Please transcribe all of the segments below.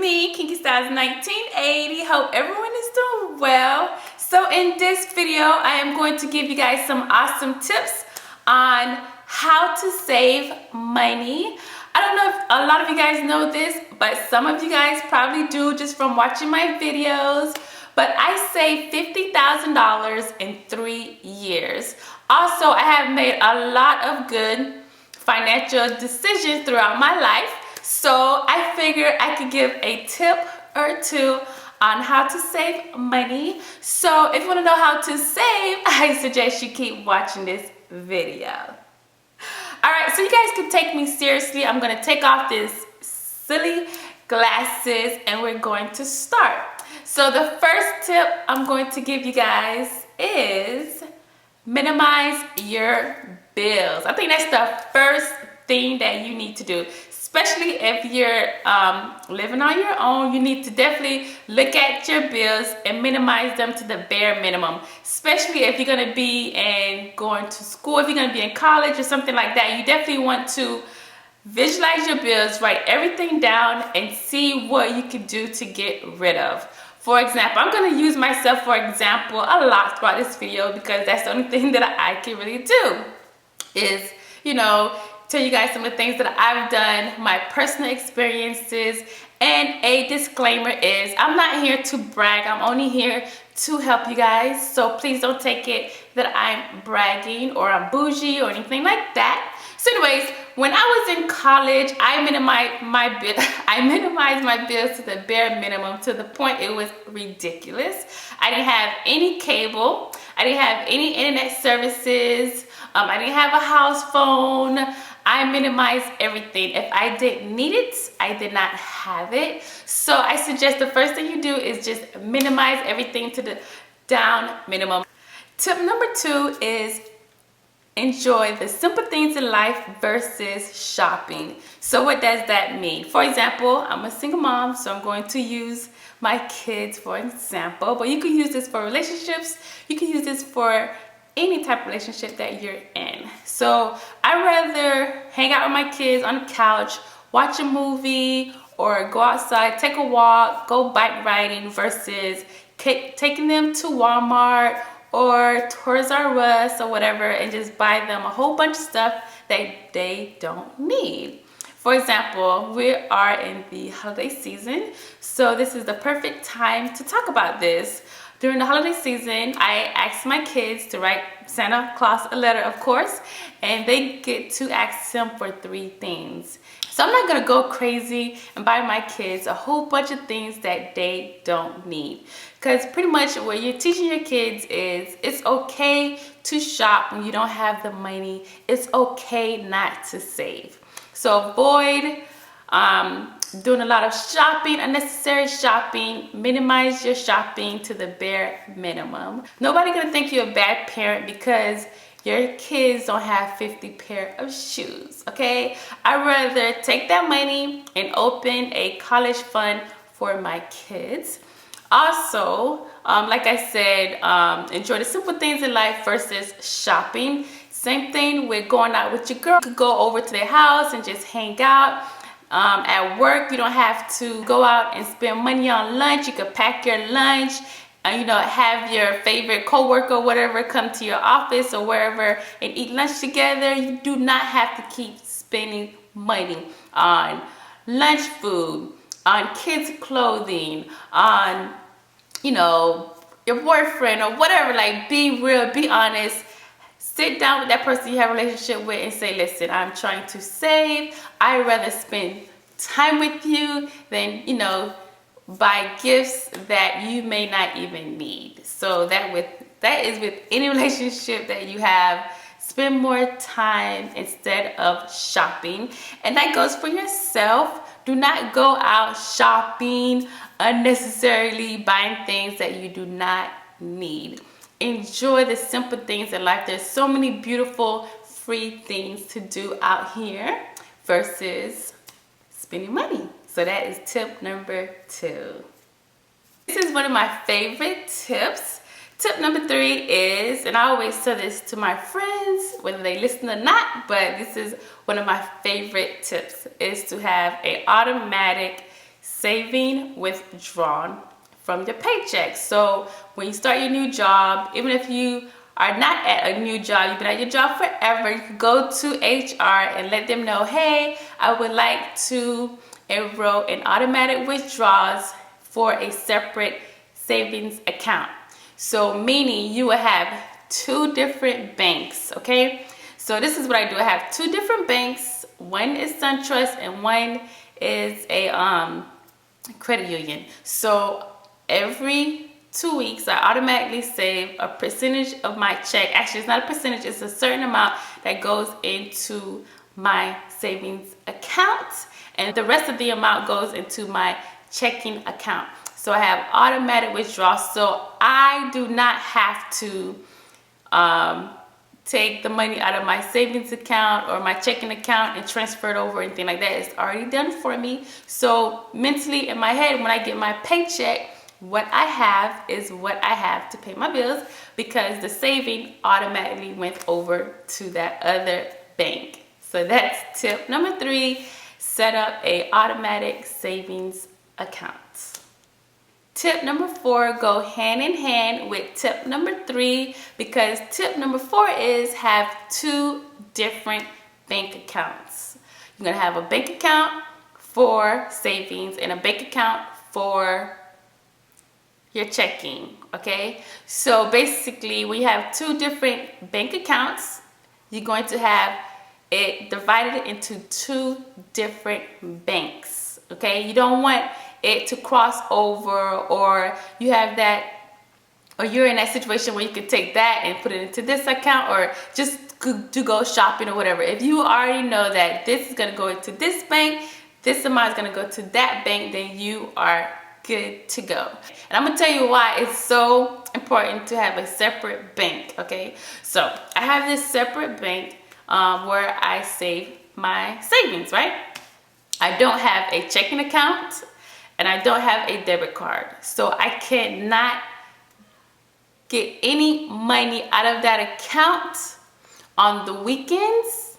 me, Kinky Styles 1980. Hope everyone is doing well. So in this video, I am going to give you guys some awesome tips on how to save money. I don't know if a lot of you guys know this, but some of you guys probably do just from watching my videos. But I saved $50,000 in 3 years. Also, I have made a lot of good financial decisions throughout my life. So I figured I could give a tip or two on how to save money. So if you want to know how to save, I suggest you keep watching this video. Alright, so you guys can take me seriously. I'm going to take off this silly glasses and we're going to start. So the first tip I'm going to give you guys is minimize your bills. I think that's the first thing that you need to do. Especially if you're living on your own, you need to definitely look at your bills and minimize them to the bare minimum. Especially if you're going to be going to school, if you're going to be in college or something like that, you definitely want to visualize your bills, write everything down, and see what you can do to get rid of. For example, I'm going to use myself for example a lot throughout this video because that's the only thing that I can really do is, tell you guys some of the things that I've done, my personal experiences, and a disclaimer is I'm not here to brag. I'm only here to help you guys. So please don't take it that I'm bragging or I'm bougie or anything like that. So anyways, when I was in college, I minimized my bills to the bare minimum to the point it was ridiculous. I didn't have any cable. I didn't have any internet services. I didn't have a house phone. I minimized everything. If I didn't need it, I did not have it. So I suggest the first thing you do is just minimize everything to the down minimum. Tip number 2 is enjoy the simple things in life versus shopping. So what does that mean? For example, I'm a single mom, so I'm going to use my kids for example, but you can use this for relationships. You can use this for any type of relationship that you're in. So I'd rather hang out with my kids on the couch, watch a movie, or go outside, take a walk, go bike riding versus taking them to Walmart or Toys R Us or whatever and just buy them a whole bunch of stuff that they don't need. For example, we are in the holiday season, so this is the perfect time to talk about this. During the holiday season, I asked my kids to write Santa Claus a letter, of course, and they get to ask him for 3 things. So I'm not gonna go crazy and buy my kids a whole bunch of things that they don't need. Because pretty much what you're teaching your kids is it's okay to shop when you don't have the money. It's okay not to save. So avoid doing a lot of shopping, unnecessary shopping. Minimize your shopping to the bare minimum. Nobody gonna think you're a bad parent because your kids don't have 50 pair of shoes, okay? I'd rather take that money and open a college fund for my kids. Also, like I said, enjoy the simple things in life versus shopping. Same thing with going out with your girl. You could go over to their house and just hang out. At work, you don't have to go out and spend money on lunch. You could pack your lunch and have your favorite coworker or whatever come to your office or wherever and eat lunch together. You do not have to keep spending money on lunch food, on kids' clothing, on your boyfriend or whatever. Like, be real, be honest. Sit down with that person you have a relationship with and say, listen, I'm trying to save. I'd rather spend time with you than, buy gifts that you may not even need. So that is with any relationship that you have. Spend more time instead of shopping. And that goes for yourself. Do not go out shopping unnecessarily, buying things that you do not need. Enjoy the simple things in life. There's so many beautiful free things to do out here versus spending money. So that is tip number 2. This is one of my favorite tips. Tip number 3 is, and I always tell this to my friends, whether they listen or not, but this is one of my favorite tips, is to have an automatic saving withdrawn from your paycheck. So when you start your new job, even if you are not at a new job, you've been at your job forever, you can go to HR and let them know, hey, I would like to enroll in automatic withdrawals for a separate savings account. So meaning you will have 2 different banks, okay? So this is what I do. I have 2 different banks. One is SunTrust and one is a credit union. So every 2 weeks, I automatically save a percentage of my check. Actually, it's not a percentage, it's a certain amount that goes into my savings account, and the rest of the amount goes into my checking account. So I have automatic withdrawals, so I do not have to take the money out of my savings account or my checking account and transfer it over, anything like that. It's already done for me. So mentally in my head, when I get my paycheck, what I have is what I have to pay my bills, because the saving automatically went over to that other bank. So that's tip number 3, set up a automatic savings account. Tip number 4 go hand in hand with tip number 3, because tip number 4 is have 2 different bank accounts. You're gonna have a bank account for savings and a bank account for your checking, okay? So basically, we have 2 different bank accounts. You're going to have it divided into 2 different banks, okay? You don't want it to cross over, or you have that, or you're in that situation where you could take that and put it into this account, or just to go shopping or whatever. If you already know that this is going to go into this bank, this amount is going to go to that bank, then you are good to go. And I'm going to tell you why it's so important to have a separate bank, okay? So I have this separate bank where I save my savings, right? I don't have a checking account and I don't have a debit card. So I cannot get any money out of that account on the weekends,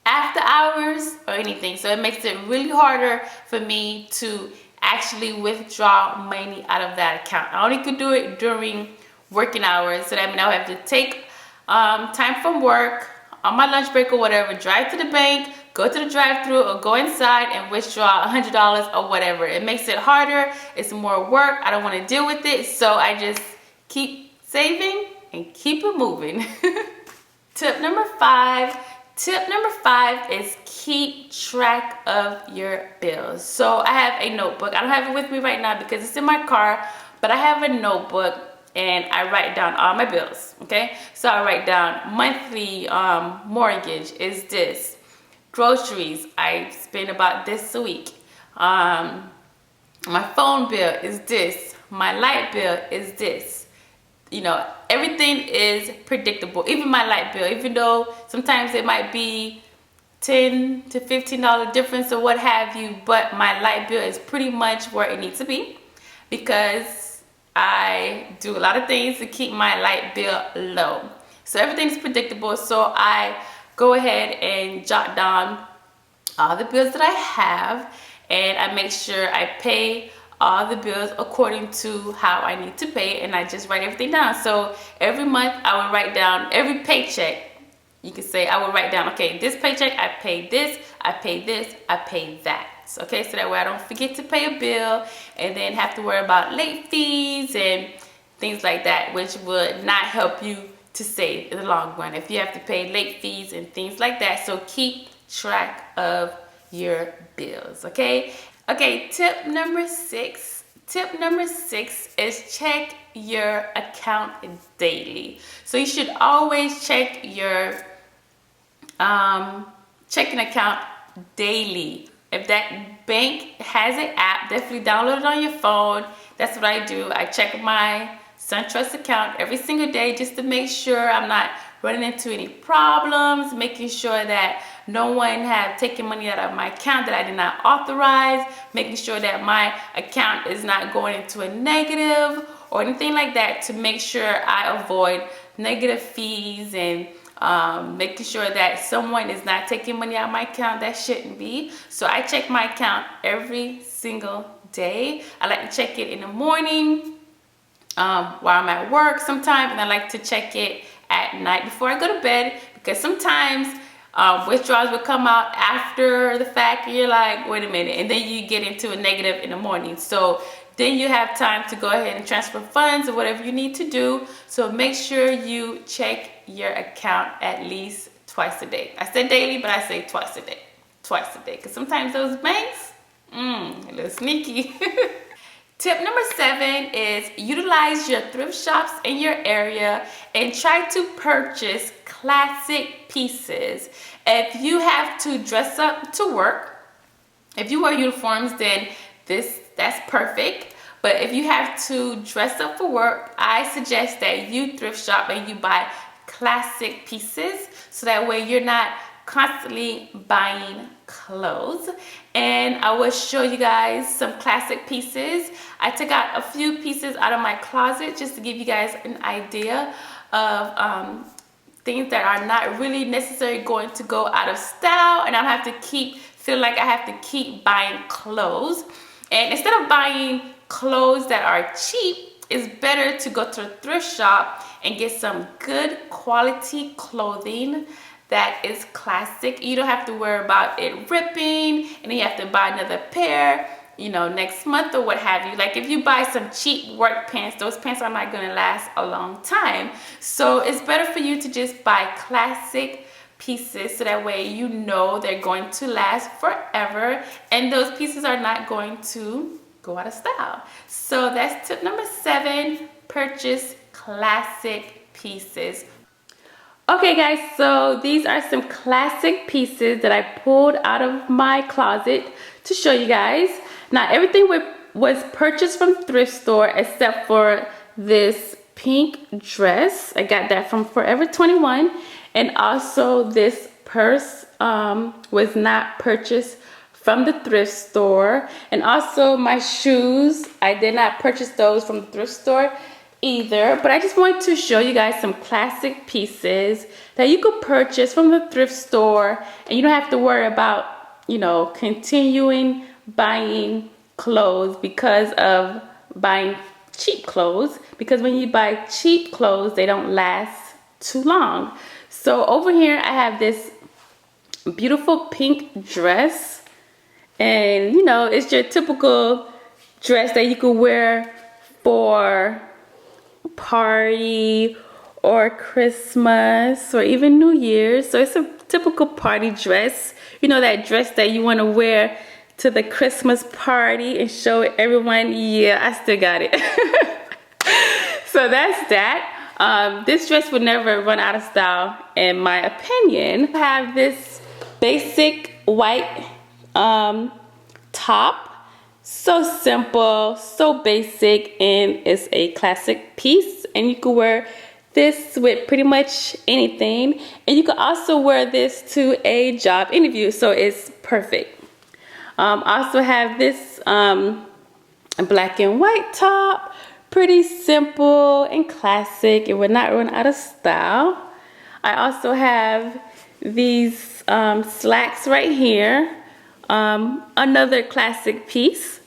after hours, or anything. So it makes it really harder for me to actually withdraw money out of that account. I only could do it during working hours. So that means I have to take time from work, on my lunch break or whatever, drive to the bank, go to the drive-thru, or go inside and withdraw $100 or whatever. It makes it harder. It's more work. I don't want to deal with it. So I just keep saving and keep it moving. Tip number 5. Tip number 5 is keep track of your bills. So I have a notebook. I don't have it with me right now because it's in my car, but I have a notebook and I write down all my bills, okay? So I write down monthly mortgage is this. Groceries, I spend about this a week. My phone bill is this. My light bill is this. You know, everything is predictable. Even my light bill, even though sometimes it might be $10 to $15 difference or what have you, but my light bill is pretty much where it needs to be because I do a lot of things to keep my light bill low. So everything's predictable. So I go ahead and jot down all the bills that I have, and I make sure I pay all the bills according to how I need to pay, and I just write everything down. So every month I would write down, every paycheck, you can say I would write down, okay, this paycheck I paid this, I paid this, I paid that. Okay, so that way I don't forget to pay a bill and then have to worry about late fees and things like that, which would not help you to save in the long run if you have to pay late fees and things like that. So keep track of your bills, okay? Okay, tip number 6. Tip number 6 is check your account daily. So you should always check your checking account daily. If that bank has an app, definitely download it on your phone. That's what I do. I check my SunTrust account every single day just to make sure I'm not running into any problems, making sure that no one have taken money out of my account that I did not authorize, making sure that my account is not going into a negative or anything like that, to make sure I avoid negative fees and making sure that someone is not taking money out of my account that shouldn't be. So I check my account every single day. I like to check it in the morning while I'm at work sometimes, and I like to check it at night before I go to bed, because sometimes withdrawals will come out after the fact and you're like, wait a minute, and then you get into a negative in the morning. So then you have time to go ahead and transfer funds or whatever you need to do. So make sure you check your account at least twice a day. I said daily, but I say twice a day. Twice a day, because sometimes those banks, a little sneaky. Tip number 7 is utilize your thrift shops in your area and try to purchase classic pieces. If you have to dress up to work, if you wear uniforms, then that's perfect. But if you have to dress up for work, I suggest that you thrift shop and you buy classic pieces, so that way you're not constantly buying clothes. And I will show you guys some classic pieces. I took out a few pieces out of my closet just to give you guys an idea of things that are not really necessarily going to go out of style, and I don't have to feel like I have to keep buying clothes. And instead of buying clothes that are cheap, it's better to go to a thrift shop and get some good quality clothing that is classic. You don't have to worry about it ripping and then you have to buy another pair, you know, next month or what have you. Like if you buy some cheap work pants, those pants are not gonna last a long time. So it's better for you to just buy classic pieces, so that way you know they're going to last forever and those pieces are not going to go out of style. So that's tip number 7, purchase classic pieces. Okay guys, so these are some classic pieces that I pulled out of my closet to show you guys. Now everything was purchased from thrift store except for this pink dress. I got that from Forever 21. And also this purse was not purchased from the thrift store. And also my shoes, I did not purchase those from the thrift store either. But I just wanted to show you guys some classic pieces that you could purchase from the thrift store. And you don't have to worry about, you know, continuing buying clothes because of buying cheap clothes. Because when you buy cheap clothes, they don't last too long. So over here I have this beautiful pink dress, and you know, it's your typical dress that you could wear for a party or Christmas or even New Year's. So it's a typical party dress, you know, that dress that you want to wear to the Christmas party and show everyone, yeah, I still got it. So that's that. This dress would never run out of style in my opinion. I have this basic white top, so simple, so basic, and it's a classic piece, and you could wear this with pretty much anything, and you could also wear this to a job interview, so it's perfect. I also have this black and white top. Pretty simple and classic. It would not run out of style. I also have these slacks right here. Another classic piece.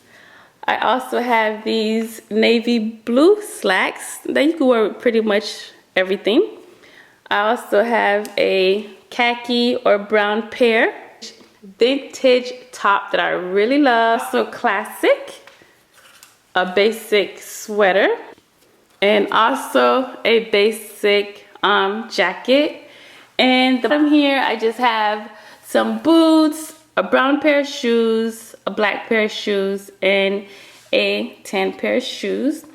I also have these navy blue slacks that you can wear with pretty much everything. I also have a khaki or brown pair. Vintage top that I really love. So classic. A basic sweater, and also a basic jacket. And the bottom here I just have some boots, a brown pair of shoes, a black pair of shoes, and a tan pair of shoes.